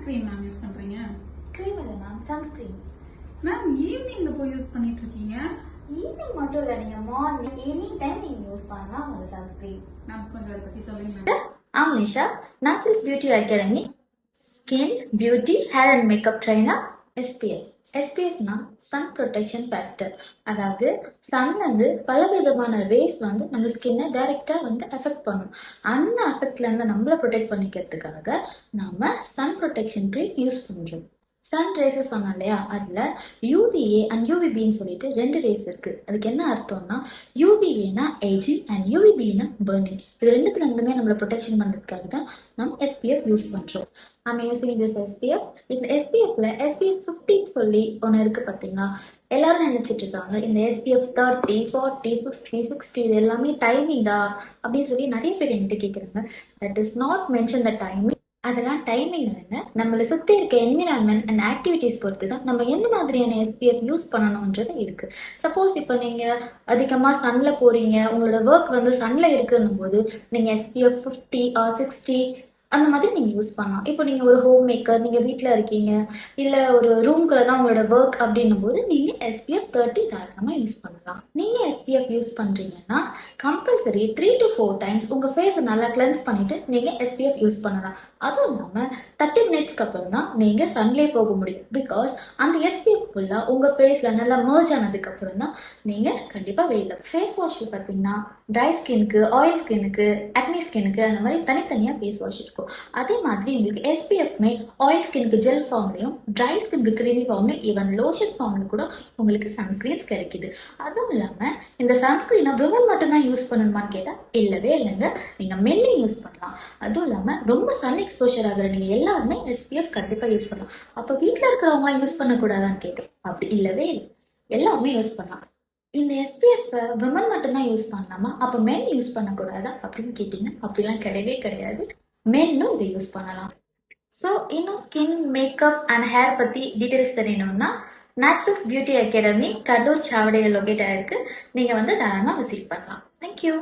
cream ma'am use பண்றீங்க? cream இல்ல ma'am, sunscreen. Ma'am ஈவினிங்ல போய் யூஸ் பண்ணிட்டு இருக்கீங்க. ஈவினிங் மட்டும் இல்ல, நீங்க மார்னிங் எனி டைம் நீங்க யூஸ் பண்ணலாம் அந்த sunscreen. மேம் கொஞ்சம் அதை பத்தி சொல்லுங்க. I'm Nisha, Naturals Beauty Academy, Skin, Beauty, Hair and Makeup Trainer, SPF. SPFனா சன் ப்ரொடெக்ஷன் ஃபேக்டர். அதாவது சன்ல இருந்து பலவிதமான ரேஸ் வந்து நம்ம ஸ்கின்னை டைரக்டா வந்து எஃபெக்ட் பண்ணும். அந்த எஃபெக்ட்ல இருந்து நம்மளை ப்ரொடெக்ட் பண்ணிக்கிறதுக்காக நம்ம சன் ப்ரொடெக்ஷன் க்ரீம் யூஸ் பண்றோம். சன் ரேசஸ் சொன்னோம் இல்லையா, அதுல யூவிஏ அண்ட் யூவிபின்னு சொல்லிட்டு 2 ரேஸ் இருக்கு. அதுக்கு என்ன அர்த்தம்னா, யூவிஏனா ஏஜிங் அண்ட் யூவிபினா பர்னிங். இது ரெண்டுத்துல இருந்துமே நம்மளை ப்ரொடெக்ஷன் பண்றதுக்காக தான் நம்ம எஸ்பிஎஃப் யூஸ் பண்றோம். I'm using this SPF. இந்த SPFல SPF 50 சொல்லி ஒன்று இருக்கு பார்த்தீங்களா. எல்லாரும் நினைச்சிட்டு இருக்காங்க இந்த SPF 30, 40, 50, 60 இது எல்லாமே டைமிங்கா அப்படின்னு சொல்லி நிறைய பேர் என்கிட்ட கேட்குறாங்க. That is not mention the timing. அதெல்லாம் டைமிங் இல்லைங்க, நம்மளை சுற்றி இருக்க என்விரான்மெண்ட் அண்ட் ஆக்டிவிட்டிஸ் பொறுத்து தான் நம்ம என்ன மாதிரியான SPF யூஸ் பண்ணணுன்றது இருக்கு. சப்போஸ் இப்போ நீங்கள் அதிகமாக சன்னில் போறீங்க, உங்களோட ஒர்க் வந்து சன்னில் இருக்குன்னும் போது நீங்கள் SPF 50 or 60 அந்த மாதிரி நீங்கள் யூஸ் பண்ணலாம். இப்போ நீங்கள் ஒரு ஹோம் மேக்கர், நீங்கள் வீட்டில் இருக்கீங்க, இல்லை ஒரு ரூம்குள்ள தான் உங்களோட ஒர்க் அப்படின்னும் போது நீங்கள் SPF 30 தாராளமாக யூஸ் பண்ணலாம். நீங்கள் SPF யூஸ் பண்ணுறீங்கன்னா கம்பல்சரி 3 to 4 டைம்ஸ் உங்கள் ஃபேஸை நல்லா கிளென்ஸ் பண்ணிவிட்டு நீங்கள் SPF யூஸ் பண்ணலாம். அதுவும் இல்லாமல் 30 மினிட்ஸ்க்கு அப்புறம் தான் நீங்கள் சன்லேயே போக முடியும். பிகாஸ் அந்த SPF ஃபுல்லாக உங்கள் ஃபேஸில் நல்லா மர்ஜ் ஆனதுக்கப்புறம் தான் நீங்கள் கண்டிப்பாக வெயில. ஃபேஸ் வாஷில் பார்த்தீங்கன்னா ட்ரை ஸ்கின்னுக்கு, ஆயில் ஸ்கின்னுக்கு, அக்னி ஸ்கின்னுக்கு அந்த மாதிரி தனித்தனியாக ஃபேஸ் வாஷ் இருக்கும். அதே மாதிரி உங்களுக்கு SPFமே ஆயில் ஸ்கின்னுக்கு ஜெல் ஃபார்ம்லையும், ட்ரை ஸ்கின்னுக்கு கிரீமி ஃபார்ம்லையும், ஈவன் லோஷன் ஃபார்ம்ல கூட உங்களுக்கு சன்ஸ்கிரீன்ஸ் கிடைக்குது. அதுவும் இல்லாமல் இந்த சன்ஸ்கிரீனை விமன் மட்டும்தான் யூஸ் பண்ணணுமான்னு கேட்டால் இல்லவே இல்லைங்க, நீங்கள் மென்னையும் யூஸ் பண்ணலாம். அதுவும் இல்லாமல் ரொம்ப சன் எக்ஸ்போஷர் ஆகிற நீங்கள் எல்லாருமே SPF கண்டிப்பாக யூஸ் பண்ணலாம். அப்போ வீட்டில் இருக்கிறவங்களாம் யூஸ் பண்ணக்கூடாதான்னு கேட்டோம், அப்படி இல்லவே இல்லை, எல்லாருமே யூஸ் பண்ணலாம். இந்த SPF விமன் மட்டும்தான் யூஸ் பண்ணலாமா, அப்போ மென் யூஸ் பண்ணக்கூடாதா அப்படின்னு கேட்டிங்கன்னா அப்படிலாம் கிடையவே கிடையாது, மென்னும் இதை யூஸ் பண்ணலாம். ஸோ இன்னும் ஸ்கின், மேக்கப் அண்ட் ஹேர் பற்றி டீட்டெயில்ஸ் தெரியணும்னா நேச்சுரல்ஸ் பியூட்டி அகாடமி கடலூர் சாவடியில் லொகேட் ஆயிருக்கு. நீங்கள் வந்து தாராளமாக விசிட் பண்ணலாம். தேங்க்யூ.